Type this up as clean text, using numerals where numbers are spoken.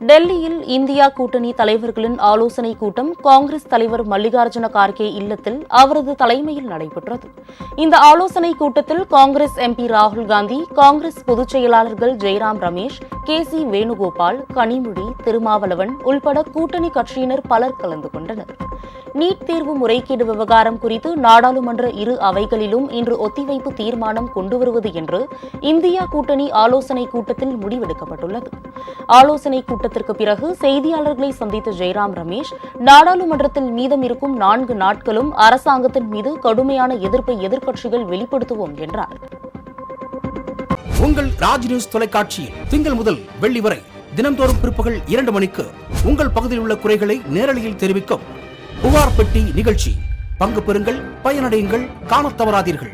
டெல்லியில் இந்தியா கூட்டணி தலைவர்களின் ஆலோசனைக் கூட்டம் காங்கிரஸ் தலைவர் மல்லிகார்ஜுன கார்கே இல்லத்தில் அவரது தலைமையில் நடைபெற்றது. இந்த ஆலோசனைக் கூட்டத்தில் காங்கிரஸ் எம்பி ராகுல் காந்தி, காங்கிரஸ் பொதுச் செயலாளர்கள் ஜெய்ராம் ரமேஷ், கே.சி. வேணுகோபால், கனிமொழி, திருமாவளவன் உள்பட கூட்டணி கட்சியினர் பலர் கலந்து கொண்டனர். நீட் தேர்வு முறைகேடு விவகாரம் குறித்து நாடாளுமன்ற இரு அவைகளிலும் இன்று ஒத்திவைப்பு தீர்மானம் கொண்டுவருவது என்று இந்தியா கூட்டணி ஆலோசனைக் கூட்டத்தில் முடிவெடுக்கப்பட்டுள்ளது. ஆலோசனைக் கூட்டத்திற்கு பிறகு செய்தியாளர்களை சந்தித்த ஜெய்ராம் ரமேஷ், நாடாளுமன்றத்தில் மீதம் இருக்கும் 4 நாட்களும் அரசாங்கத்தின் மீது கடுமையான எதிர்ப்பை எதிர்க்கட்சிகள் வெளிப்படுத்துவோம் என்றார். உங்கள் ராஜ் நியூஸ் தொலைக்காட்சியில் திங்கள் முதல் வெள்ளி வரை தினந்தோறும் பிற்பகல் 2 மணிக்கு உங்கள் பகுதியில் உள்ள குறைகளை நேரலையில் தெரிவிக்கும் புகார் பெட்டி நிகழ்ச்சி. பங்கு பெறுங்கள், பயனடையுங்கள், காணத் தவறாதீர்கள்.